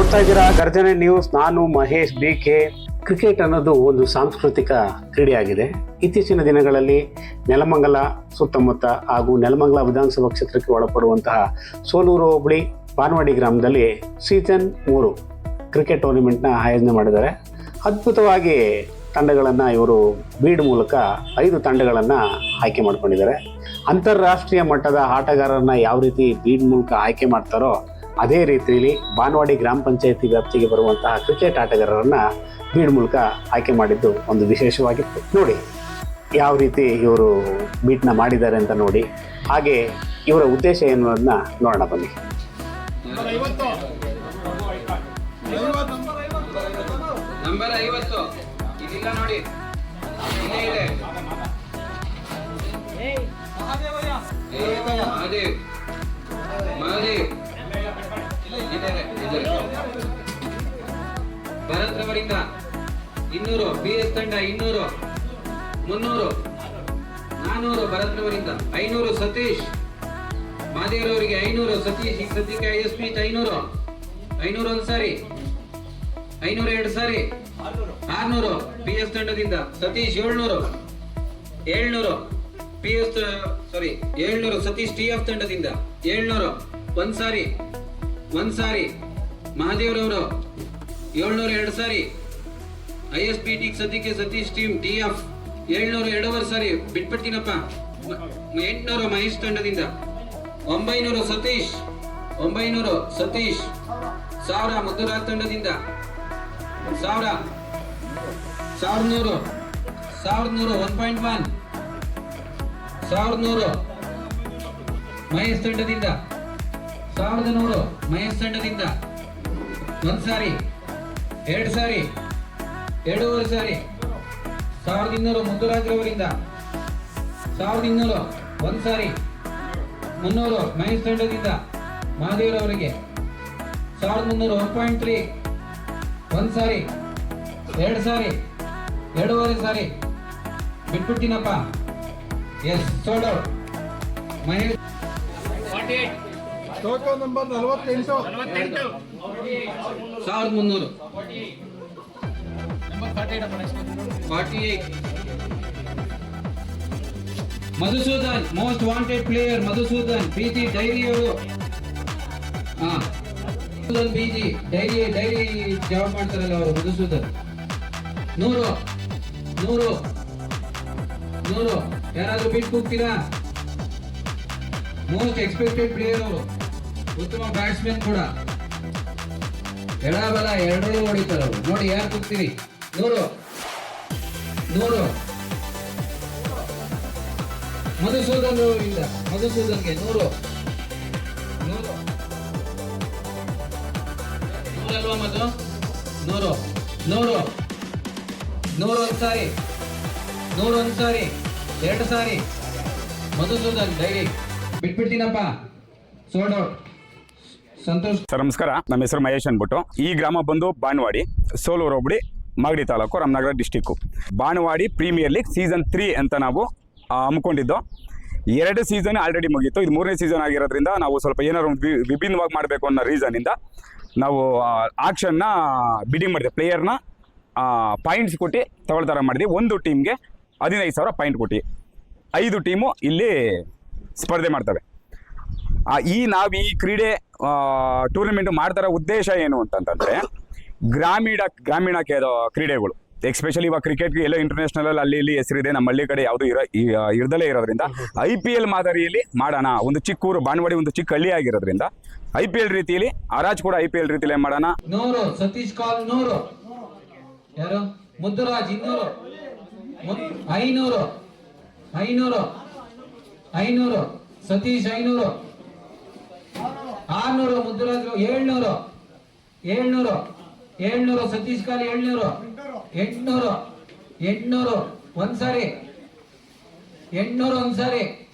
ನೋಡ್ತಾ ಇದ್ದೀರಾ ಗರ್ಜನೆ ನ್ಯೂಸ್. ನಾನು ಮಹೇಶ್ BK. ಕ್ರಿಕೆಟ್ ಅನ್ನೋದು ಒಂದು ಸಾಂಸ್ಕೃತಿಕ ಕ್ರೀಡೆಯಾಗಿದೆ. ಇತ್ತೀಚಿನ ದಿನಗಳಲ್ಲಿ ನೆಲಮಂಗಲ ಸುತ್ತಮುತ್ತ ಹಾಗೂ ನೆಲಮಂಗಲ ವಿಧಾನಸಭಾ ಕ್ಷೇತ್ರಕ್ಕೆ ಒಳಪಡುವಂತಹ ಸೋಲೂರು ಹೋಬಳಿ ಬಾನವಾಡಿ ಗ್ರಾಮದಲ್ಲಿ ಸೀಸನ್ 3 ಕ್ರಿಕೆಟ್ ಟೂರ್ನಿಮೆಂಟ್ನ ಆಯೋಜನೆ ಮಾಡಿದ್ದಾರೆ. ಅದ್ಭುತವಾಗಿ ತಂಡಗಳನ್ನು ಇವರು ಬೀಡ್ ಮೂಲಕ 5 ತಂಡಗಳನ್ನು ಆಯ್ಕೆ ಮಾಡ್ಕೊಂಡಿದ್ದಾರೆ. ಅಂತಾರಾಷ್ಟ್ರೀಯ ಮಟ್ಟದ ಆಟಗಾರರನ್ನ ಯಾವ ರೀತಿ ಬೀಡ್ ಮೂಲಕ ಆಯ್ಕೆ ಮಾಡ್ತಾರೋ ಅದೇ ರೀತಿಯಲ್ಲಿ ಬಾನವಾಡಿ ಗ್ರಾಮ ಪಂಚಾಯತಿ ವ್ಯಾಪ್ತಿಗೆ ಬರುವಂತಹ ಕ್ರಿಕೆಟ್ ಆಟಗಾರರನ್ನು ಬೀಡ್ ಮೂಲಕ ಆಯ್ಕೆ ಮಾಡಿದ್ದು ಒಂದು ವಿಶೇಷವಾಗಿತ್ತು. ನೋಡಿ ಯಾವ ರೀತಿ ಇವರು ಬೀಟ್ನ ಮಾಡಿದ್ದಾರೆ ಅಂತ ನೋಡಿ. ಹಾಗೆ ಇವರ ಉದ್ದೇಶ ಏನು ಅನ್ನೋದನ್ನ ನೋಡೋಣ ಬನ್ನಿ. ನಂಬರ್ 50 ಇದಿಲ್ಲ ನೋಡಿ, ಇಲ್ಲೇ ಇದೆ. ಮಹಾದೇವ್ ಭರತ್ ರವರಿಂದ 200, BS ತಂಡ 200, 300, 400 ಭರತ್ ರವರಿಂದ 500 ಸತೀಶ್ ಮಹಾದೇವ್ರವರಿಗೆ 500 ಸತೀಶ್. ಈಗ ಸದ್ಯಕ್ಕೆ ISP 500 ಒಂದು ಸಾರಿ, 500 2 ಸಾರಿ, 600 BS ತಂಡದಿಂದ ಸತೀಶ್, 700 PS 700 ಸತೀಶ್ TF ತಂಡದಿಂದ 700 ಒಂದು ಸಾರಿ ಮಹಾದೇವ್ರವರು 700 2 ಸಾರಿ. ISP ಟಿಕ್ ಸದ್ಯಕ್ಕೆ ಸತೀಶ್ ಟೀಮ್ TF 700 2 ಸಾರಿ ಬಿಟ್ಬಿಡ್ತೀನಪ್ಪ. 800 ಮಹೇಶ್ ತಂಡದಿಂದ 900 ಸತೀಶ್ 1000 ಮಧುರಾಜ್ ತಂಡದಿಂದ 1100 1.1 1100 ಮಹೇಶ್ ತಂಡದಿಂದ 1100 ಮಹೇಶ್ ತಂಡದಿಂದ 1 ಸಾರಿ 2 ಸಾರಿ 2 ಸಾರಿ 1200 ಮುದ್ದುರಾಜ್ ರವರಿಂದ 1200 1 ಸಾರಿ 300 ಮಹೇಶ್ ತಂಡದಿಂದ ಮಹಾದೇವ್ರವರಿಗೆ 1300 1.3 1 ಸಾರಿ 2 ಸಾರಿ 2 ಸಾರಿ ಬಿಟ್ಬಿಡ್ತೀನಪ್ಪ. Yes sold out. Mahesh 48 total number 48 1300 48 Madhusudan most wanted player. Madhusudan BG dairy ಅವರು BG ಡೈರಿ ಜಾಬ್ ಮಾಡ್ತಾರಲ್ಲ ಅವರು ಮಧುಸೂದನ್. 100 ಯಾರಾದ್ರೂ ಬಿಟ್ಟು ಹೋಗ್ತೀರಾ? ಮೋಸ್ಟ್ ಎಕ್ಸ್ಪೆಕ್ಟೆಡ್ ಪ್ಲೇಯರ್ ಅವರು, ಉತ್ತಮ ಬ್ಯಾಟ್ಸ್ಮನ್ ಕೂಡ, ಎಡಬಲ ಎರಡರೂ ಹೊಡಿತಾರೆ ಅವರು. ನೋಡಿ ಯಾರು ಕೂಗ್ತೀರಿ? 100 ಮಧುಸೂದನ್ ಅವರಿಂದ ಮಧುಸೂದನ್ಗೆ 100 ಅಲ್ವಾ ಮಧು? 100 ಒಂದು ಸಾರಿ 101 ಸಾರಿ 2 ಸಾರಿ ಮಧುಸೂದನ್ ಡೈರಿ ಬಿಟ್ಬಿಡ್ತೀನಪ್ಪ. Sold out. ಸಂತೋಷ್ ಸರ್ ನಮಸ್ಕಾರ. ನಮ್ಮ ಹೆಸರು ಮಹೇಶ್ ಅಂದ್ಬಿಟ್ಟು. ಈ ಗ್ರಾಮ ಬಂದು ಬಾನವಾಡಿ, ಸೋಲೂರು ಹೋಬಳಿ, Magadi taluk, Ramanagara district. Banavadi premier league season 3 ಅಂತ ನಾವು ಹಮ್ಮಿಕೊಂಡಿದ್ದು. 2 ಸೀಸನ್ ಆಲ್ರೆಡಿ ಮುಗೀತು. ಇದು 3ನೇ ಸೀಸನ್ ಆಗಿರೋದ್ರಿಂದ ನಾವು ಸ್ವಲ್ಪ ಏನಾದ್ರು ವಿಭಿನ್ನವಾಗಿ ಮಾಡಬೇಕು ಅನ್ನೋ ರೀಸನಿಂದ ನಾವು ಆಕ್ಷನ್ನ ಬಿಡಿಂಗ್ ಮಾಡಿದೆ. ಪ್ಲೇಯರ್ನ ಪಾಯಿಂಟ್ಸ್ ಕೊಟ್ಟು ತಗೊಳ್ತಾರ ಮಾಡಿದ್ವಿ. ಒಂದು ಟೀಮ್ಗೆ 15,000 ಪಾಯಿಂಟ್ ಕೊಟ್ಟು 5 ಟೀಮು ಇಲ್ಲಿ ಸ್ಪರ್ಧೆ ಮಾಡ್ತವೆ. ನಾವು ಈ ಕ್ರೀಡೆ ಟೂರ್ನಮೆಂಟ್ ಮಾಡ್ತಾರ ಉದ್ದೇಶ ಏನು ಅಂತಂತಂದರೆ, ಗ್ರಾಮೀಣ ಕ್ರೀಡೆಗಳು ಎಕ್ಸ್ಪೆಷಲಿ ಇವಾಗ ಕ್ರಿಕೆಟ್ಗೆ ಎಲ್ಲ ಇಂಟರ್ನ್ಯಾಷನಲ್ ಅಲ್ಲಿ ಇಲ್ಲಿ ಹೆಸರಿದೆ. ನಮ್ಮ ಹಳ್ಳಿ ಕಡೆ ಯಾವುದು ಇರದಲ್ಲೇ ಇರೋದ್ರಿಂದ IPL ಮಾದರಿಯಲ್ಲಿ ಮಾಡೋಣ. ಒಂದು ಚಿಕ್ಕ ಊರು ಬಾನವಾಡಿ ಒಂದು ಚಿಕ್ಕ ಹಳ್ಳಿ ಆಗಿರೋದ್ರಿಂದ IPL ರೀತಿಯಲ್ಲಿ ಆರಾಜ್ ಕೂಡ IPL ರೀತಿಯಲ್ಲಿ ಮಾಡೋಣ. 100 ಸತೀಶ್ ಕಾಲ್ 100. ಯಾರು? ಮುದ್ದುರಾಜ್ 200 500 ಸತೀಶ್ 500 600 ಮುದ್ದುರಾಜ್ 700 ಸತೀಶ್ ಕಾಲ್ 700 800 ಒಂದು ಸಾರಿ 800 ಒಂದು ಸಾರಿ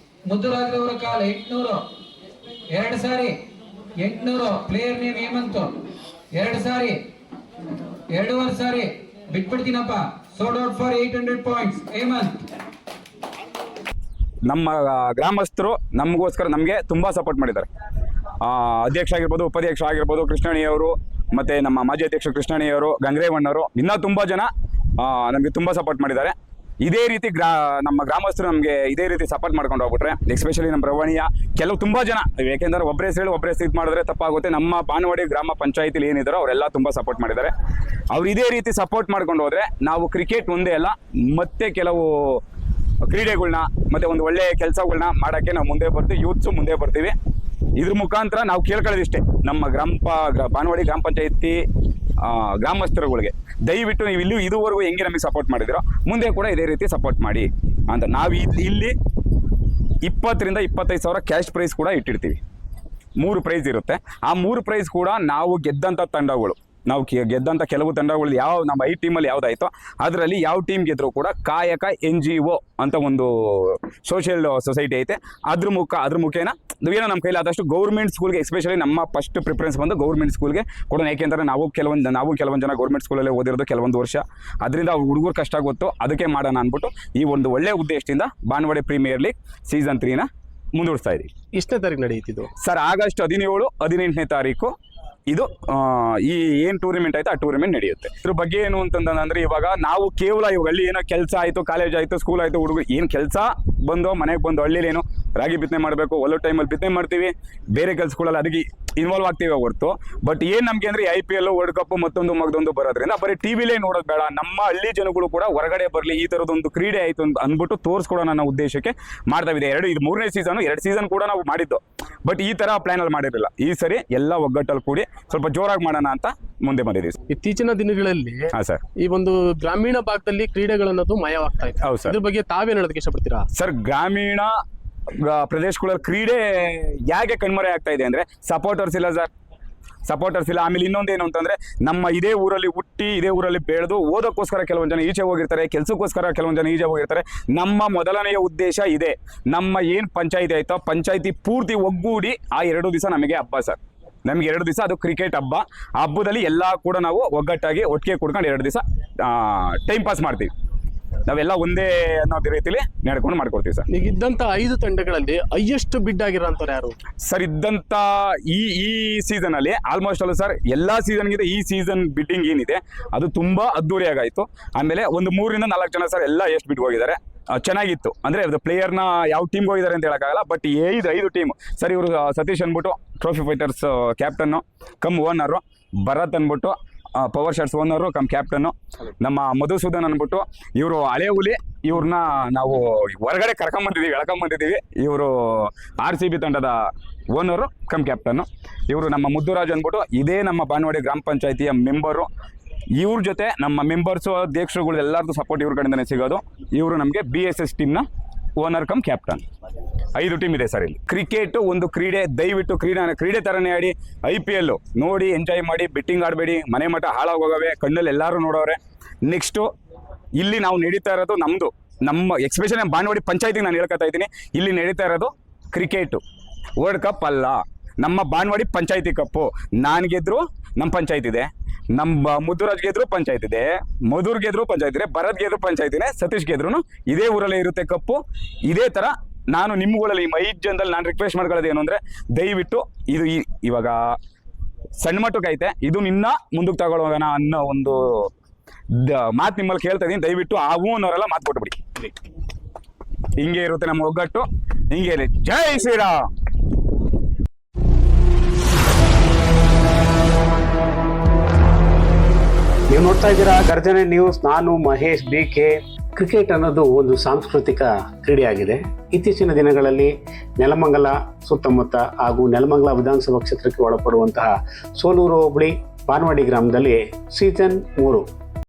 ಮುದ್ದುರಾಜ್ ಅವರ ಕಾಲ್ 800 2 ಸಾರಿ 800 ಪ್ಲೇಯರ್ ನೇಮ್ ಹೇಮಂತ್ 2 ಸಾರಿ 2 ಸಾರಿ ಬಿಟ್ಬಿಡ್ತೀನಪ್ಪ. Sold out for 800 points Hemanth. ನಮ್ಮ ಗ್ರಾಮಸ್ಥರು ನಮಗೋಸ್ಕರ ನಮಗೆ ತುಂಬ ಸಪೋರ್ಟ್ ಮಾಡಿದ್ದಾರೆ. ಅಧ್ಯಕ್ಷ ಆಗಿರ್ಬೋದು, ಉಪಾಧ್ಯಕ್ಷ ಆಗಿರ್ಬೋದು, ಕೃಷ್ಣಣಿಯವರು, ಮತ್ತು ನಮ್ಮ ಮಾಜಿ ಅಧ್ಯಕ್ಷ ಕೃಷ್ಣಣ್ಣವರು, ಗಂಗ್ರೇವಣ್ಣವರು, ಇನ್ನೂ ತುಂಬ ಜನ ನಮಗೆ ತುಂಬ ಸಪೋರ್ಟ್ ಮಾಡಿದ್ದಾರೆ. ಇದೇ ರೀತಿ ನಮ್ಮ ಗ್ರಾಮಸ್ಥರು ನಮಗೆ ಇದೇ ರೀತಿ ಸಪೋರ್ಟ್ ಮಾಡ್ಕೊಂಡು ಹೋಗ್ಬಿಟ್ರೆ, ಎಸ್ಪೆಷಲಿ ನಮ್ಮ ರವಣಿಯ ಕೆಲವು ತುಂಬ ಜನ, ಯಾಕೆಂದರೆ ಒಬ್ಬರೇ ಹೇಳಿ ಒಬ್ಬರೇ ಇದು ಮಾಡಿದ್ರೆ ತಪ್ಪಾಗುತ್ತೆ. ನಮ್ಮ ಬಾನವಾಡಿ ಗ್ರಾಮ ಪಂಚಾಯಿತಿಲಿ ಏನಿದ್ದಾರೋ ಅವರೆಲ್ಲ ತುಂಬ ಸಪೋರ್ಟ್ ಮಾಡಿದ್ದಾರೆ. ಅವ್ರು ಇದೇ ರೀತಿ ಸಪೋರ್ಟ್ ಮಾಡ್ಕೊಂಡು ಹೋದರೆ ನಾವು ಕ್ರಿಕೆಟ್ ಒಂದೇ ಅಲ್ಲ, ಮತ್ತೆ ಕೆಲವು ಕ್ರೀಡೆಗಳ್ನ ಮತ್ತು ಒಂದು ಒಳ್ಳೆಯ ಕೆಲಸಗಳ್ನ ಮಾಡೋಕ್ಕೆ ನಾವು ಮುಂದೆ ಬರ್ತೀವಿ, ಯೂತ್ಸು ಮುಂದೆ ಬರ್ತೀವಿ. ಇದ್ರ ಮುಖಾಂತರ ನಾವು ಕೇಳ್ಕೊಳ್ಳೋದಿಷ್ಟೇ, ನಮ್ಮ ಬಾನವಾಡಿ ಗ್ರಾಮ ಪಂಚಾಯಿತಿ ಗ್ರಾಮಸ್ಥರುಗಳಿಗೆ, ದಯವಿಟ್ಟು ನೀವು ಇದುವರೆಗೂ ಹೆಂಗೆ ನಮಗೆ ಸಪೋರ್ಟ್ ಮಾಡಿದಿರೋ ಮುಂದೆ ಕೂಡ ಇದೇ ರೀತಿ ಸಪೋರ್ಟ್ ಮಾಡಿ ಅಂತ. ನಾವು ಇಲ್ಲಿ 20,000 ರಿಂದ 25,000 ಕ್ಯಾಶ್ ಪ್ರೈಸ್ ಕೂಡ ಇಟ್ಟಿರ್ತೀವಿ. 3 ಪ್ರೈಸ್ ಇರುತ್ತೆ. ಆ 3 ಪ್ರೈಸ್ ಕೂಡ ನಾವು ಗೆದ್ದಂಥ ತಂಡಗಳು, ನಾವು ಗೆದ್ದಂಥ ಕೆಲವು ತಂಡಗಳು ನಮ್ಮ 5 ಟೀಮಲ್ಲಿ ಯಾವುದಾಯ್ತೋ ಅದರಲ್ಲಿ ಯಾವ ಟೀಮ್ ಗೆದ್ದರೂ ಕೂಡ ಕಾಯಕ NGO ಅಂತ ಒಂದು ಸೋಷಿಯಲ್ ಸೊಸೈಟಿ ಐತೆ. ಅದ್ರ ಮುಖೇನ ಏನೋ ನಮ್ಮ ಕೈಲಿ ಆದಷ್ಟು ಗೌರ್ಮೆಂಟ್ ಸ್ಕೂಲ್ಗೆ, ಎಸ್ಪೆಷಲಿ ನಮ್ಮ ಫಸ್ಟ್ ಪ್ರಿಫರೆನ್ಸ್ ಬಂದು ಗೌರ್ಮೆಂಟ್ ಸ್ಕೂಲ್ಗೆ ಕೊಡೋಣ. ಏಕೆಂದರೆ ನಾವು ಕೆಲವೊಂದು ಜನ ಗೌರ್ಮೆಂಟ್ ಸ್ಕೂಲಲ್ಲೇ ಓದಿರೋದು ಕೆಲವೊಂದು ವರ್ಷ, ಅದರಿಂದ ಹುಡುಗರು ಕಷ್ಟ ಗೊತ್ತು, ಅದಕ್ಕೆ ಮಾಡೋಣ ಅಂದ್ಬಿಟ್ಟು ಈ ಒಂದು ಒಳ್ಳೆಯ ಉದ್ದೇಶದಿಂದ ಬಾನವಾಡಿ ಪ್ರೀಮಿಯರ್ ಲೀಗ್ ಸೀಸನ್ 3ನ ಮುಂದೂಡಿಸ್ತಾ ಇದ್ದೀವಿ. ಎಷ್ಟನೇ ತಾರೀಕು ನಡೆಯುತ್ತಿದ್ದು ಸರ್? ಆಗಸ್ಟ್ 17, 18ನೇ ತಾರೀಕು ಇದು ಈ ಏನು ಟೂರ್ನಮೆಂಟ್ ಆಯ್ತು ಆ ಟೂರ್ನಮೆಂಟ್ ನಡೆಯುತ್ತೆ. ಇದ್ರ ಬಗ್ಗೆ ಏನು ಅಂತಂದ್ರೆ, ಇವಾಗ ನಾವು ಕೇವಲ ಇವಾಗ ಹಳ್ಳಿ ಏನೋ ಕೆಲಸ ಆಯಿತು, ಕಾಲೇಜ್ ಆಯಿತು, ಸ್ಕೂಲ್ ಆಯಿತು, ಹುಡುಗರು ಏನು ಕೆಲಸ ಬಂದು ಮನೆಗೆ ಬಂದು ಹಳ್ಳಿಲೇನು ರಾಗಿ ಬಿತ್ತನೆ ಮಾಡಬೇಕು, ಒಳ್ಳೆ ಟೈಮಲ್ಲಿ ಬಿತ್ತನೆ ಮಾಡ್ತೀವಿ, ಬೇರೆ ಕೆಲಸಗಳಲ್ಲಿ ಅದಕ್ಕೆ ಇನ್ವಾಲ್ವ್ ಆಗ್ತೀವಿ ಹೊರತು. ಬಟ್ ಏನು ನಮಗೆ ಅಂದರೆ IPL, ವರ್ಲ್ಡ್ ಕಪ್ ಮತ್ತೊಂದು ಬರೋದ್ರಿಂದ ಬರೀ ಟಿವಿಲೇ ನೋಡೋದು ಬೇಡ, ನಮ್ಮ ಹಳ್ಳಿ ಜನಗಳು ಕೂಡ ಹೊರಗಡೆ ಬರಲಿ, ಈ ಥರದೊಂದು ಕ್ರೀಡೆ ಆಯಿತು ಅಂತ ಅಂದ್ಬಿಟ್ಟು ತೋರಿಸ್ಕೊಡೋಣ ಅನ್ನೋ ಉದ್ದೇಶಕ್ಕೆ ಮಾಡ್ತಾವಿದೆ. ಇದು 3ನೇ ಸೀಸನು, 2 ಸೀಸನ್ ಕೂಡ ನಾವು ಮಾಡಿದ್ದು, ಬಟ್ ಈ ಥರ ಪ್ಲ್ಯಾನಲ್ಲಿ ಮಾಡಿರಲಿಲ್ಲ. ಈ ಸರಿ ಎಲ್ಲ ಒಗ್ಗಟ್ಟಲ್ಲಿ ಕೂಡಿ ಸ್ವಲ್ಪ ಜೋರಾಗಿ ಮಾಡೋಣ ಅಂತ ಮುಂದೆ ಬಂದಿದ್ದೀವಿ. ಇತ್ತೀಚಿನ ದಿನಗಳಲ್ಲಿ ಹಾಂ ಸರ್, ಈ ಒಂದು ಗ್ರಾಮೀಣ ಭಾಗದಲ್ಲಿ ಕ್ರೀಡೆಗಳನ್ನೋದು ಮಯವಾಗ್ತಾ ಇದೆ. ಹೌದು ಸರ್. ಇದ್ರ ಬಗ್ಗೆ ತಾವೇನು ಹೇಳೋದಕ್ಕೆ ಇಷ್ಟಪಡ್ತೀರಾ ಸರ್? ಗ್ರಾಮೀಣ ಪ್ರದೇಶಗಳಲ್ಲಿ ಕ್ರೀಡೆ ಯಾಕೆ ಕಣ್ಮರೆ ಆಗ್ತಾ ಇದೆ ಅಂದರೆ ಸಪೋರ್ಟರ್ಸ್ ಇಲ್ಲ ಸರ್, ಸಪೋರ್ಟರ್ಸ್ ಇಲ್ಲ. ಆಮೇಲೆ ಇನ್ನೊಂದೇನು ಅಂತಂದರೆ, ನಮ್ಮ ಇದೇ ಊರಲ್ಲಿ ಹುಟ್ಟಿ ಇದೇ ಊರಲ್ಲಿ ಬೆಳೆದು ಓದೋಕ್ಕೋಸ್ಕರ ಕೆಲವೊಂದು ಜನ ಈಚೆ ಹೋಗಿರ್ತಾರೆ, ಕೆಲಸಕ್ಕೋಸ್ಕರ ಕೆಲವೊಂದು ಜನ ಈಚೆ ಹೋಗಿರ್ತಾರೆ. ನಮ್ಮ ಮೊದಲನೆಯ ಉದ್ದೇಶ ಇದೆ, ನಮ್ಮ ಏನು ಪಂಚಾಯಿತಿ ಆಯಿತೋ ಪಂಚಾಯಿತಿ ಪೂರ್ತಿ ಒಗ್ಗೂಡಿ ಆ 2 ದಿವಸ ನಮಗೆ ಹಬ್ಬ ಸರ್. ನಮಗೆ 2 ದಿವಸ ಅದು ಕ್ರಿಕೆಟ್ ಹಬ್ಬ. ಹಬ್ಬದಲ್ಲಿ ಎಲ್ಲ ಕೂಡ ನಾವು ಒಗ್ಗಟ್ಟಾಗಿ ಒಟ್ಟಿಗೆ ಕುಡ್ಕೊಂಡು 2 ದಿವಸ ಟೈಮ್ ಪಾಸ್ ಮಾಡ್ತೀವಿ. ನಾವೆಲ್ಲ ಒಂದೇ ಅನ್ನೋ ರೀತಿಲಿ ನಡ್ಕೊಂಡು ಮಾಡ್ಕೊಡ್ತೀವಿ ಸರ್. ಈಗ ಇದ್ದಂಥ 5 ತಂಡಗಳಲ್ಲಿ ಹೈಯೆಸ್ಟ್ ಬಿಡ್ ಆಗಿರೋಂಥವ್ರು ಯಾರು ಸರ್? ಇದ್ದಂಥ ಈ ಸೀಸನಲ್ಲಿ ಆಲ್ಮೋಸ್ಟ್ ಅಲ್ಲ ಸರ್, ಎಲ್ಲ ಸೀಸನ್ಗಿದೆ ಈ ಸೀಸನ್ ಬಿಡ್ಡಿಂಗ್ ಏನಿದೆ ಅದು ತುಂಬ ಅದ್ದೂರಿಯಾಗಾಯಿತು. ಆಮೇಲೆ ಒಂದು 3 ರಿಂದ 4 ಜನ ಸರ್ ಎಲ್ಲ ಎಷ್ಟು ಬಿಡ್ ಹೋಗಿದ್ದಾರೆ, ಚೆನ್ನಾಗಿತ್ತು. ಅಂದರೆ ಅದು ಪ್ಲೇಯರ್ನ ಯಾವ ಟೀಮ್ಗೆ ಹೋಗಿದ್ದಾರೆ ಅಂತ ಹೇಳೋಕ್ಕಾಗಲ್ಲ, ಬಟ್ 5 ಟೀಮು ಸರ್. ಇವರು ಸತೀಶ್ ಅಂದ್ಬಿಟ್ಟು trophy fighters captain come owner, Bharat ಅಂದ್ಬಿಟ್ಟು power shots owner come captain, ನಮ್ಮ ಮಧುಸೂದನ್ ಅಂದ್ಬಿಟ್ಟು ಇವರು ಹಳೆ ಹುಲಿ, ಇವ್ರನ್ನ ನಾವು ಹೊರಗಡೆ ಎಳ್ಕೊಂಬಂದಿದ್ದೀವಿ. ಇವರು RCB ತಂಡದ ಓನರು ಕಮ್ ಕ್ಯಾಪ್ಟನ್ನು. ಇವರು ನಮ್ಮ ಮುದ್ದುರಾಜ್ ಅಂದ್ಬಿಟ್ಟು ಇದೇ ನಮ್ಮ ಬಾನವಾಡಿ ಗ್ರಾಮ ಪಂಚಾಯಿತಿಯ ಮೆಂಬರು. ಇವ್ರ ಜೊತೆ ನಮ್ಮ ಮೆಂಬರ್ಸು, ಅಧ್ಯಕ್ಷರುಗಳು ಎಲ್ಲರದ್ದು ಸಪೋರ್ಟ್ ಇವ್ರ ಕಡೆಯಿಂದನೇ ಸಿಗೋದು. ಇವರು ನಮಗೆ BSS ಟೀಮ್ನ ಓನರ್ ಕಮ್ ಕ್ಯಾಪ್ಟನ್. 5 ಟೀಮ್ ಇದೆ ಸರ್ ಇಲ್ಲಿ. ಕ್ರಿಕೆಟ್ ಒಂದು ಕ್ರೀಡೆ, ದಯವಿಟ್ಟು ಕ್ರೀಡೆ ಥರನೇ ಆಡಿ. IPL ನೋಡಿ ಎಂಜಾಯ್ ಮಾಡಿ, ಬೆಟ್ಟಿಂಗ್ ಆಡಬೇಡಿ, ಮನೆ ಮಠ ಹಾಳಾಗೋಗವೆ, ಕಣ್ಣಲ್ಲಿ ಎಲ್ಲರೂ ನೋಡೋರೆ. ನೆಕ್ಸ್ಟು ಇಲ್ಲಿ ನಾವು ನಡೀತಾ ಇರೋದು ನಮ್ಮ ಎಕ್ಸ್ಪೆಷಲಿ ನಮ್ಮ ಬಾನವಾಡಿ ಪಂಚಾಯತಿಗೆ ನಾನು ಹೇಳ್ಕೊತಾ ಇದ್ದೀನಿ, ಇಲ್ಲಿ ನಡೀತಾ ಇರೋದು ಕ್ರಿಕೆಟು, ವರ್ಲ್ಡ್ ಕಪ್ ಅಲ್ಲ, ನಮ್ಮ ಬಾನವಾಡಿ ಪಂಚಾಯತಿ ಕಪ್ಪು. ನಾನು ಗೆದ್ರು ನಮ್ಮ ಪಂಚಾಯತ್ ಇದೆ, ನಮ್ಮ ಮುದ್ದುರಾಜ್ ಗೆದ್ರು ಪಂಚಾಯತ್ ಇದೆ, ಮಧುರ್ ಗೆದ್ರು ಪಂಚಾಯತ್ ಇದೆ, ಭರತ್ ಗೆದ್ರು ಪಂಚಾಯತ್ ಇದೆ, ಸತೀಶ್ ಗೆದ್ರು ಇದೇ ಊರಲ್ಲೇ ಇರುತ್ತೆ ಕಪ್ಪು. ಇದೇ ಥರ ನಾನು ನಿಮ್ಮಗಳಲ್ಲಿ 5 ಜನದಲ್ಲಿ ನಾನು ರಿಕ್ವೆಸ್ಟ್ ಮಾಡ್ಕೊಳ್ಳೋದು ಏನು ಅಂದರೆ, ದಯವಿಟ್ಟು ಇದು ಇವಾಗ ಸಣ್ಣ ಮಟ್ಟಕ್ಕೆ ಐತೆ, ಇದು ನಿನ್ನ ಮುಂದಕ್ಕೆ ತಗೊಳ್ಳೋಣ ಅನ್ನೋ ಒಂದು ಮಾತು ನಿಮ್ಮಲ್ಲಿ ಕೇಳ್ತಾ ಇದ್ದೀನಿ. ದಯವಿಟ್ಟು ಆ ಅನ್ನೋರೆಲ್ಲ ಮಾತು ಕೊಟ್ಬಿಡಿ. ಹಿಂಗೆ ಇರುತ್ತೆ ನಮ್ಮ ಒಗ್ಗಟ್ಟು, ಹಿಂಗೆ ಇರಲಿ. ಜೈ ಶ್ರೀರಾಮ್. ನೀವು ನೋಡ್ತಾ ಇದ್ದೀರಾ ಗರ್ಜನೆ ನ್ಯೂಸ್. ನಾನು ಮಹೇಶ್ BK. ಕ್ರಿಕೆಟ್ ಅನ್ನೋದು ಒಂದು ಸಾಂಸ್ಕೃತಿಕ ಕ್ರೀಡೆಯಾಗಿದೆ. ಇತ್ತೀಚಿನ ದಿನಗಳಲ್ಲಿ ನೆಲಮಂಗಲ ಸುತ್ತಮುತ್ತ ಹಾಗೂ ನೆಲಮಂಗಲ ವಿಧಾನಸಭಾ ಕ್ಷೇತ್ರಕ್ಕೆ ಒಳಪಡುವಂತಹ ಸೋಲೂರು ಹೋಬಳಿ ಬಾನವಾಡಿ ಗ್ರಾಮದಲ್ಲಿ ಸೀಸನ್ 3